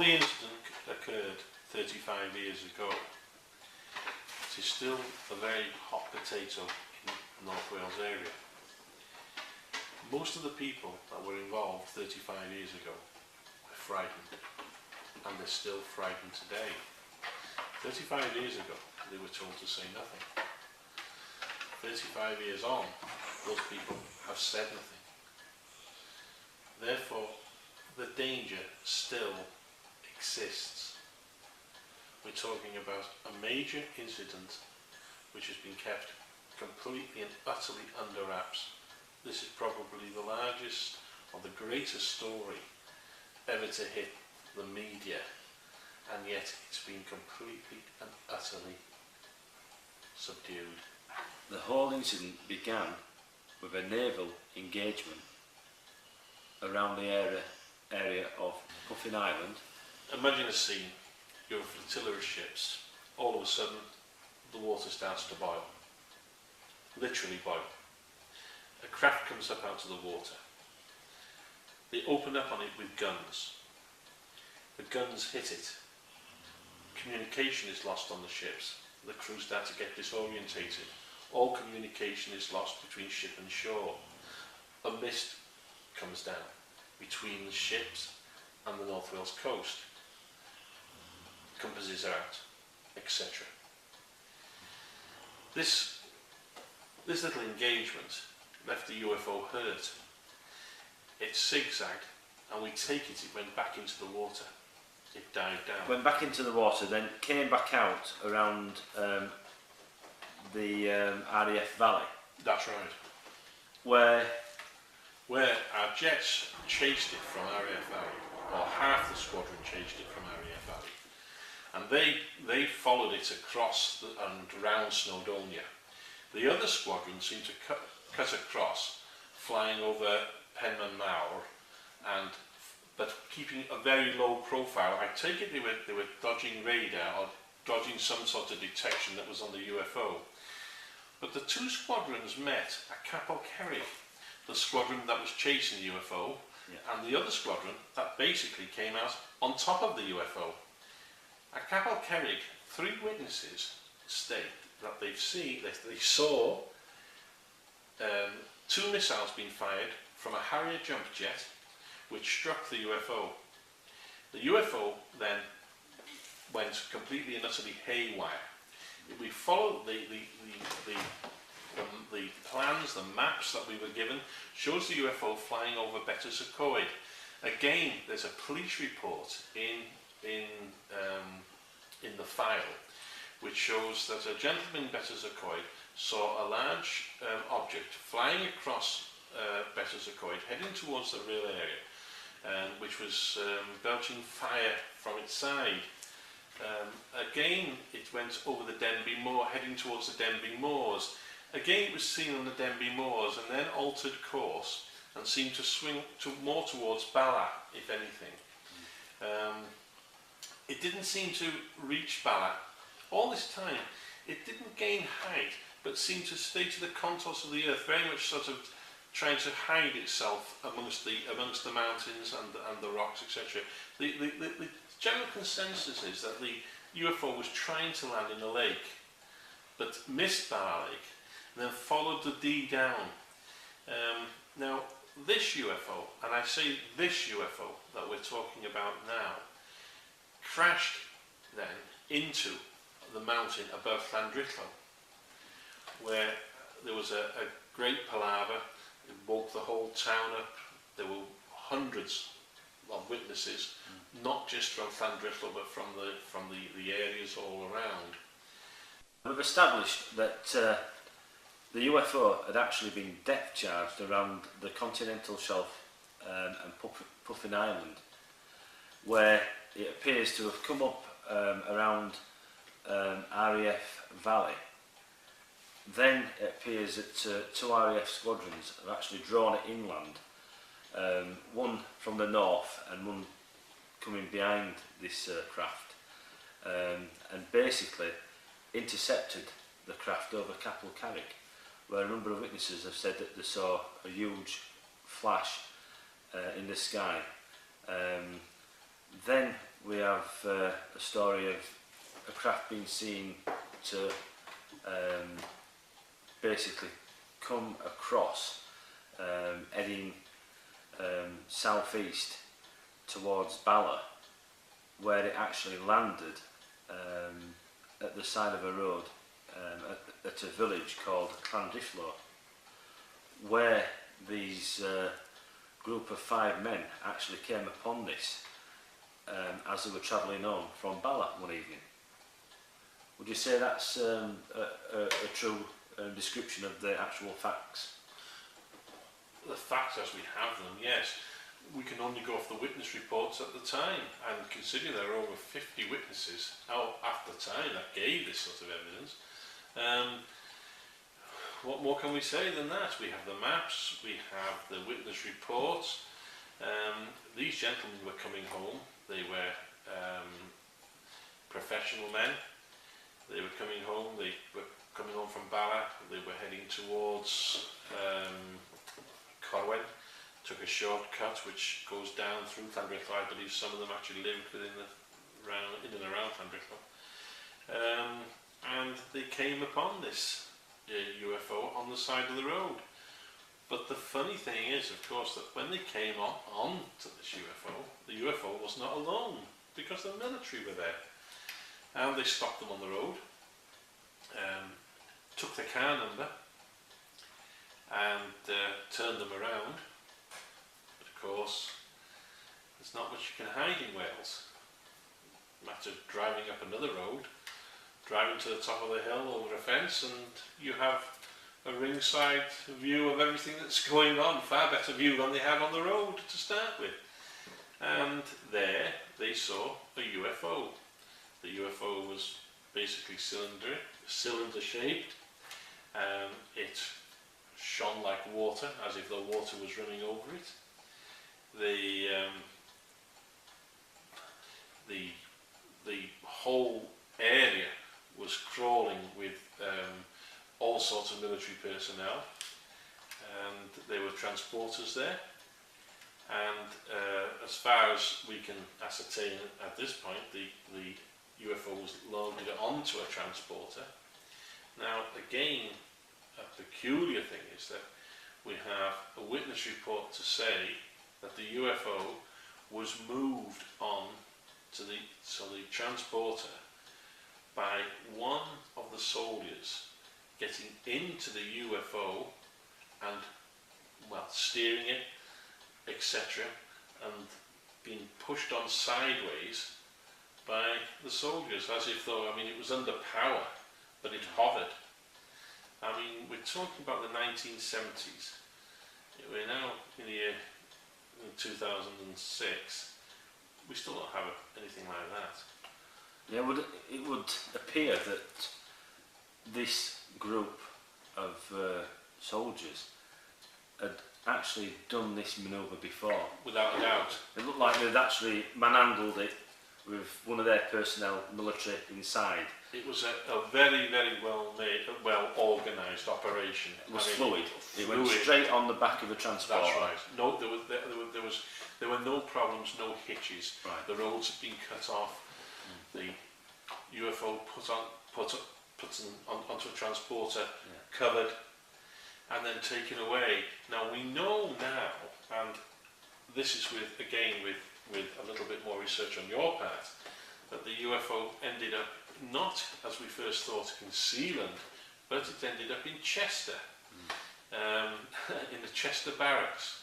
The incident occurred 35 years ago. It is still a very hot potato in the North Wales area. Most of the people that were involved 35 years ago were frightened, and they're still frightened today. 35 years ago, they were told to say nothing. 35 years on, those people have said nothing. Therefore, the danger still exists. We're talking about a major incident which has been kept completely and utterly under wraps. This is probably the largest or the greatest story ever to hit the media, and yet it's been completely and utterly subdued. The whole incident began with a naval engagement around the area of Puffin Island. Imagine a scene. You're a flotilla of ships. All of a sudden, the water starts to boil. Literally boil. A craft comes up out of the water. They open up on it with guns. The guns hit it. Communication is lost on the ships. The crew start to get disorientated. All communication is lost between ship and shore. A mist comes down between the ships and the North Wales coast. Compasses are out, etc. This little engagement left the UFO hurt. It zigzagged, and we take it went back into the water. It died down. Went back into the water, then came back out around the RAF Valley. That's right. Where our jets chased it from RAF Valley, or half the squadron chased it from RAF Valley. And they followed it across and round Snowdonia. The other squadron seemed to cut across, flying over Penman Mawr, but keeping a very low profile. I take it they were dodging radar or dodging some sort of detection that was on the UFO. But the two squadrons met at Capel Cerrig, the squadron that was chasing the UFO, and the other squadron that basically came out on top of the UFO. At Capel Cerrig, 3 witnesses state that they saw 2 missiles being fired from a Harrier jump jet which struck the UFO. The UFO then went completely and utterly haywire. We followed the plans, the maps that we were given, shows the UFO flying over Betws-y-Coed. Again, there's a police report in the file which shows that a gentleman in Betws-y-Coed saw a large object flying across Betws-y-Coed, heading towards the rail area, which was belching fire from its side. Again, it went over the Denby Moor, heading towards the Denby Moors. Again, it was seen on the Denby Moors and then altered course and seemed to swing more towards Bala, if anything. It didn't seem to reach Bala. All this time, it didn't gain height, but seemed to stay to the contours of the earth, very much sort of trying to hide itself amongst the mountains and the rocks, etc. The general consensus is that the UFO was trying to land in a lake, but missed Bala Lake, and then followed the D down. Now, this UFO, and I say this UFO that we're talking about now, crashed then into the mountain above Llandrillo, where there was a great palaver. It woke the whole town up. There were hundreds of witnesses, not just from Llandrillo, but from the areas all around. We've established that the UFO had actually been depth charged around the continental shelf and Puffin Island, where it appears to have come up around RAF Valley. Then it appears that 2 RAF squadrons have actually drawn it inland, one from the north and one coming behind this craft, and basically intercepted the craft over Capel Cerrig, where a number of witnesses have said that they saw a huge flash in the sky. Then we have a story of a craft being seen to basically come across, heading southeast towards Bala, where it actually landed at the side of a road at a village called Llandrillo, where these group of 5 men actually came upon this as they were travelling home from Bala one evening. Would you say that's a true description of the actual facts? The facts as we have them, yes. We can only go off the witness reports at the time, and considering there are over 50 witnesses at the time that gave this sort of evidence, what more can we say than that? We have the maps, we have the witness reports. These gentlemen were coming home. They were professional men. They were coming home. They were coming home from Bala. They were heading towards Berwyn. Took a shortcut which goes down through Llandrillo. I believe some of them actually lived in and around Llandrillo. And they came upon this UFO on the side of the road. But the funny thing is, of course, that when they came on to this UFO, the UFO was not alone, because the military were there. And they stopped them on the road, took the car number, and turned them around. But of course, there's not much you can hide in Wales. Matter of driving up another road, driving to the top of the hill over a fence, and you have a ringside view of everything that's going on, far better view than they had on the road to start with. And there they saw a UFO. The UFO was basically cylinder shaped. It shone like water, as if the water was running over it. The whole area was crawling with all sorts of military personnel, and there were transporters there. And as far as we can ascertain at this point, the UFO was loaded onto a transporter. Now, again, a peculiar thing is that we have a witness report to say that the UFO was moved on to the transporter by one of the soldiers getting into the UFO and, well, steering it, etc., and being pushed on sideways by the soldiers, as if though, I mean, it was under power, but it hovered. I mean, we're talking about the 1970s. We're now in the year 2006. We still don't have anything like that. Yeah, it would appear that this group of soldiers had actually done this manoeuvre before. Without a doubt. It looked like they'd actually manhandled it with one of their personnel, military, inside. It was a very, very well made, well organised operation. It was fluid. It went straight on the back of a transporter. That's right. No, there were no problems, no hitches. Right. The roads had been cut off. The UFO put onto a transporter, covered, and then taken away. Now we know now, and this is with a little bit more research on your part, that the UFO ended up not, as we first thought, in Sealand, but it ended up in Chester, in the Chester barracks.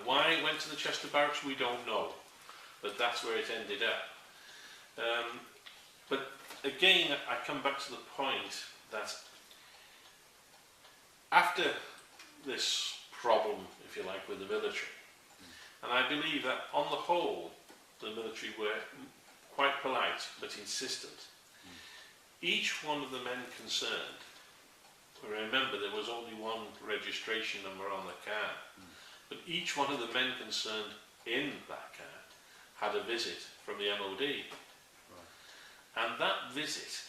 Why it went to the Chester barracks, we don't know, but that's where it ended up. But again, I come back to the point that after this problem, if you like, with the military, and I believe that on the whole, the military were quite polite but insistent. Each one of the men concerned, remember there was only one registration number on the car, but each one of the men concerned in that car had a visit from the MOD. Right. And that visit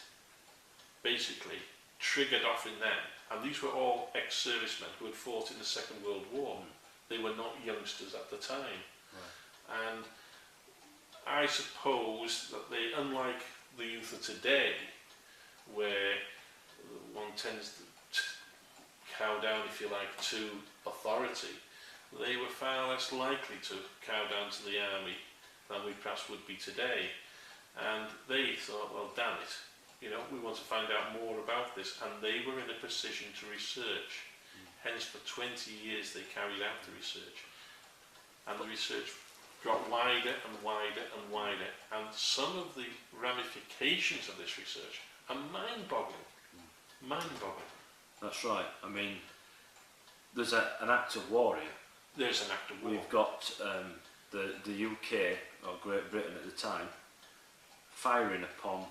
basically triggered off in them, and these were all ex-servicemen who had fought in the Second World War. They were not youngsters at the time. Right. And I suppose that they, unlike the youth of today, where one tends to cow down, if you like, to authority, they were far less likely to cow down to the army than we perhaps would be today. And they thought, well, damn it, you know, we want to find out more about this, and they were in a position to research. Hence, for 20 years they carried out the research, and the research got wider and wider and wider, and some of the ramifications of this research are mind-boggling. Mind-boggling. That's right. I mean, there's an act of war here. There's an act of war. We've got the UK, or Great Britain at the time, firing upon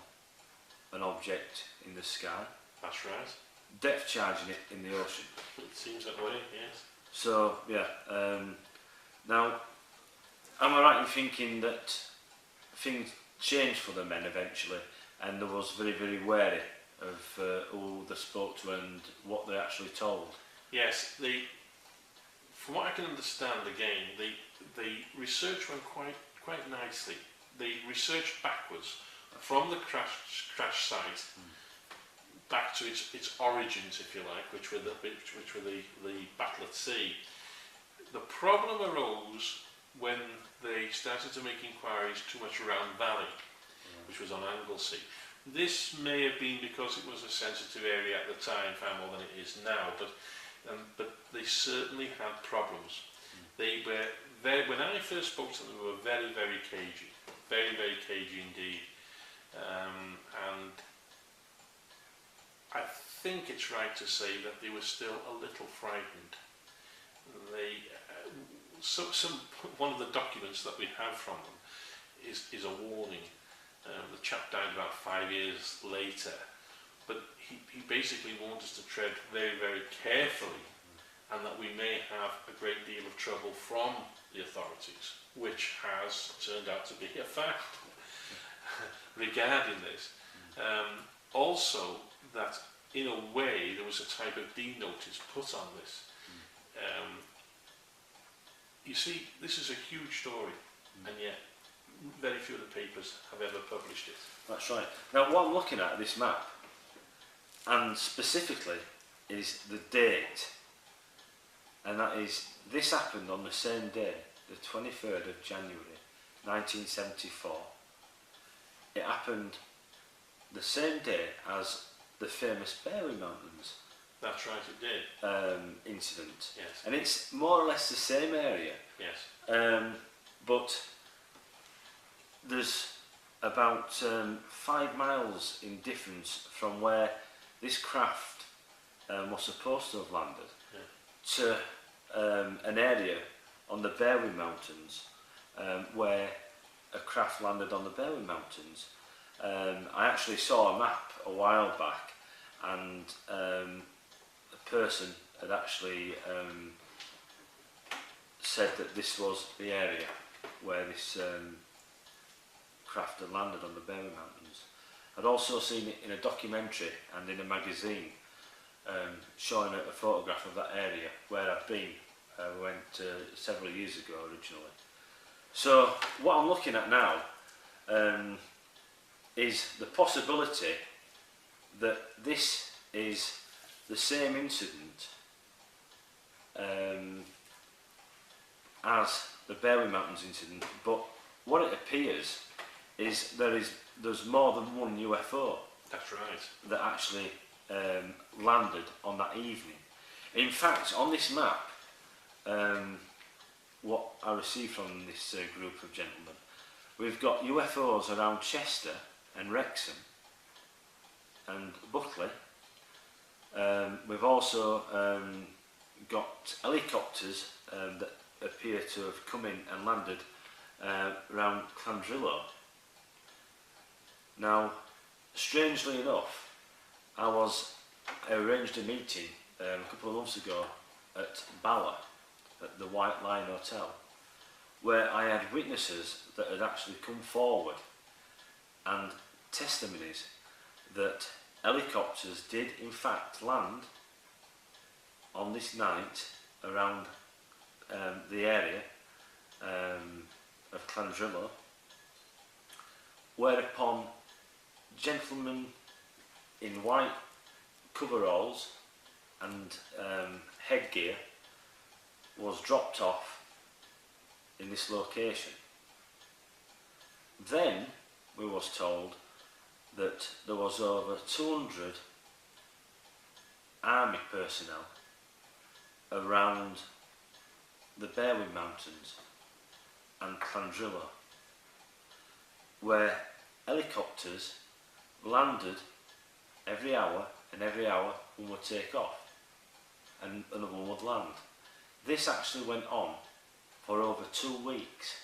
an object in the sky. That's right. Depth charging it in the ocean. It seems that way, yes. So, yeah. Now, am I right in thinking that things changed for the men eventually, and they was very, very wary of who they spoke to and what they actually told? Yes, from what I can understand, again, the research went quite nicely. They researched backwards from the crash site back to its origins, if you like, which were the battle at sea. The problem arose when they started to make inquiries too much around Valley, which was on Anglesey. This may have been because it was a sensitive area at the time, far more than it is now, but they certainly had problems. They were when I first spoke to them, they were very, very cagey, very, very cagey indeed. And I think it's right to say that they were still a little frightened. One of the documents that we have from them is a warning. The chap died about 5 years later, but he basically warned us to tread very, very carefully, and that we may have a great deal of trouble from the authorities, which has turned out to be a fact regarding this. Also, that in a way there was a type of D notice put on this. You see, this is a huge story, and yet very few of the papers have ever published it. That's right. Now, what I'm looking at this map, and specifically, is the date, and that is, this happened on the same day, the 23rd of January 1974. It happened the same day as the famous Berwyn Mountains That's right, it did. Incident. Yes. And it's more or less the same area. Yes. But there's about 5 miles in difference from where this craft was supposed to have landed to an area on the Berwyn Mountains where a craft landed on the Berwyn Mountains. I actually saw a map a while back, and a person had actually said that this was the area where this craft had landed on the Berwyn Mountains. I'd also seen it in a documentary and in a magazine showing a photograph of that area where I've been. We went several years ago originally. So what I'm looking at now is the possibility that this is the same incident as the Berwyn Mountains incident, but what it appears is there's more than one UFO. That's right. That actually landed on that evening. In fact, on this map, what I received from this group of gentlemen, we've got UFOs around Chester and Wrexham and Buckley. We've also got helicopters that appear to have come in and landed around Clandrillo. Now, strangely enough, I arranged a meeting a couple of months ago at Bala, at the White Line Hotel, where I had witnesses that had actually come forward and testimonies that helicopters did in fact land on this night around the area of Clandrillo, whereupon gentlemen in white coveralls and headgear was dropped off in this location. Then we was told that there was over 200 army personnel around the Berwyn Mountains and Clandrillo, where helicopters landed every hour, and every hour one would take off and another one would land. This actually went on for over 2 weeks.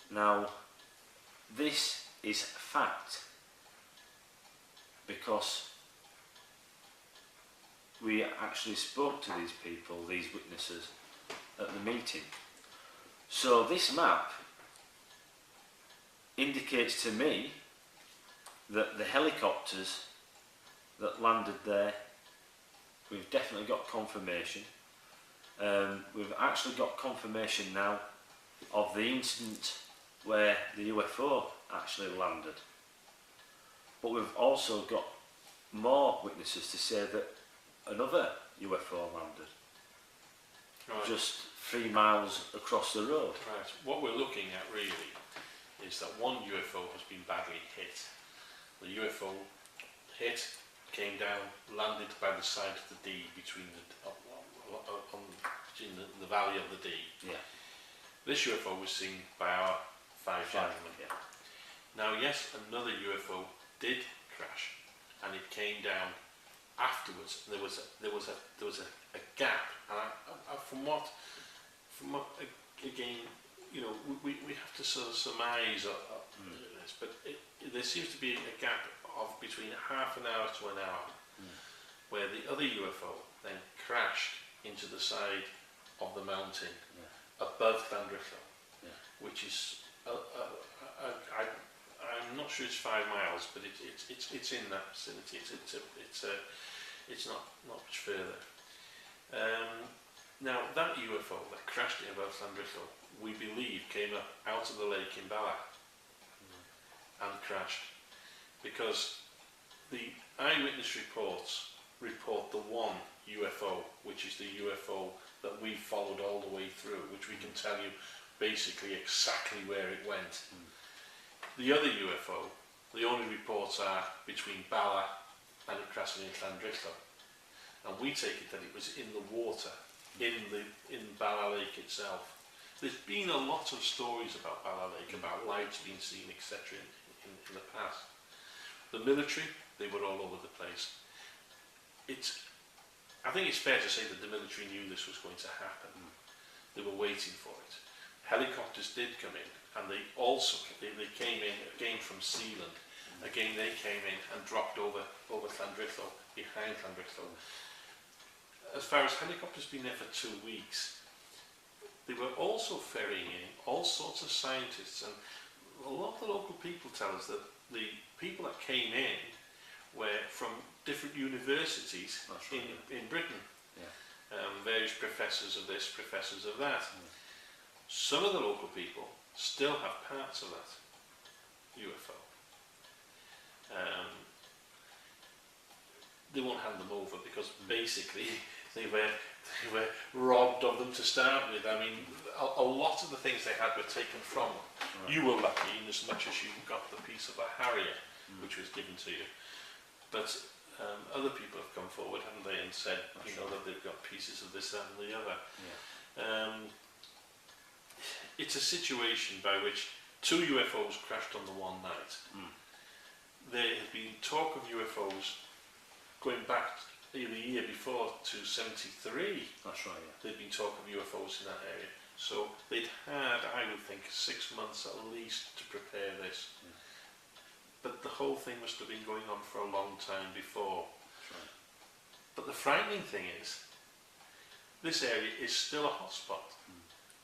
Now, this is fact, because we actually spoke to these people, these witnesses, at the meeting. So this map indicates to me that the helicopters that landed there, we've definitely got confirmation. We've actually got confirmation now of the incident where the UFO actually landed. But we've also got more witnesses to say that another UFO landed just 3 miles across the road. Right. What we're looking at really is that one UFO has been badly hit. The UFO hit, came down, landed by the side of the D between the valley of the D. Yeah. This UFO was seen by our 5 gentlemen. Yeah. Now, yes, another UFO did crash, and it came down afterwards. There was a gap, and from what again, you know, we have to sort of surmise this, but there seems to be a gap of between half an hour to an hour, where the other UFO then crashed into the side of the mountain above Llandrillo, which is I'm not sure it's 5 miles, but it's in that vicinity. It's not much further. Now that UFO that crashed above Llandrillo, we believe came up out of the lake in Bala and crashed, because the eyewitness reports report the one UFO, which is the UFO that we followed all the way through, which we can tell you basically exactly where it went. The other UFO, the only reports are between Bala and it crashing in Llandrillo, and we take it that it was in the water, in Bala Lake itself. There's been a lot of stories about Bala Lake, about lights being seen, etc. in the past. The military, they were all over the place. I think it's fair to say that the military knew this was going to happen. They were waiting for it. Helicopters did come in, and they came in again from Sealand. Again, they came in and dropped over Llandrillo, behind Llandrillo. As far as helicopters being there for 2 weeks, they were also ferrying in all sorts of scientists, and a lot of the local people tell us that the people that came in were from different universities in Britain. Various professors of this, professors of that. Some of the local people still have parts of that UFO. They won't hand them over because basically they were robbed of them to start with. I mean, a lot of the things they had were taken from them. You were lucky in as much as you got the piece of a Harrier, which was given to you. But other people have come forward, haven't they, and said, that they've got pieces of this, that, and the other. It's a situation by which 2 UFOs crashed on the one night. There had been talk of UFOs going back the year before to 73. That's right, yeah. There'd been talk of UFOs in that area. So they'd had, I would think, 6 months at least to prepare this. But the whole thing must have been going on for a long time before. Right. But the frightening thing is, this area is still a hotspot.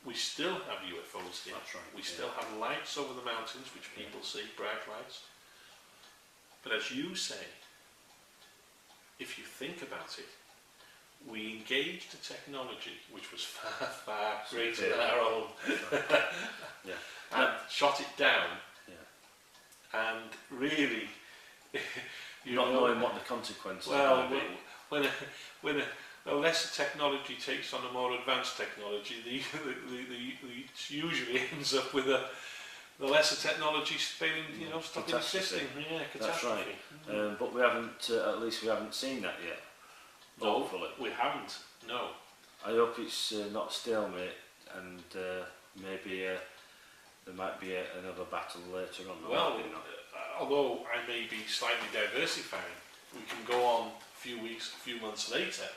We still have UFOs here. That's right. We still have lights over the mountains, which people see, bright lights. But as you say, if you think about it, we engaged a technology which was far, far greater than our own, and shot it down and really, you Not know, knowing what the consequences are well, going to be. when a lesser technology takes on a more advanced technology, it usually ends up with the lesser technology failing, you know, stopping Catastrophe. existing. Yeah, That's catastrophe. right. But we haven't, at least we haven't seen that yet. Hopefully. We haven't. No. I hope it's not stalemate, and maybe there might be another battle later on. Well, Maybe not. although I may be slightly diversifying, we can go on a few months later.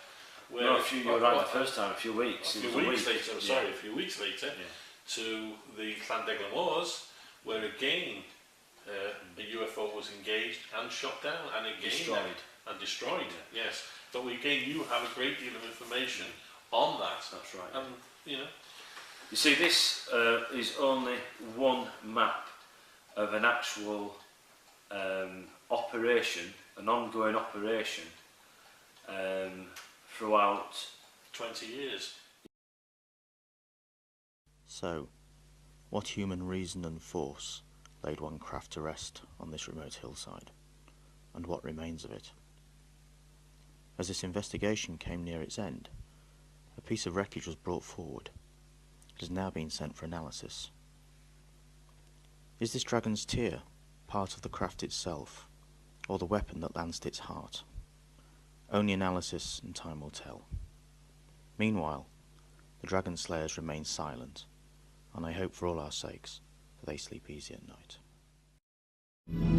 Where No, you were right the first time, a few weeks. A It was few a weeks week. later, sorry, a few weeks later, to the Llandeglan Wars, where again a UFO was engaged and shot down, and again destroyed. Yes, but again, you have a great deal of information on that. That's right. And you know, You see, this is only one map of an actual operation, an ongoing operation throughout 20 years. So, what human reason and force laid one craft to rest on this remote hillside, and what remains of it? As this investigation came near its end, a piece of wreckage was brought forward. It has now been sent for analysis. Is this dragon's tear part of the craft itself, or the weapon that lanced its heart? Only analysis and time will tell. Meanwhile, the dragon slayers remain silent, and I hope for all our sakes that they sleep easy at night.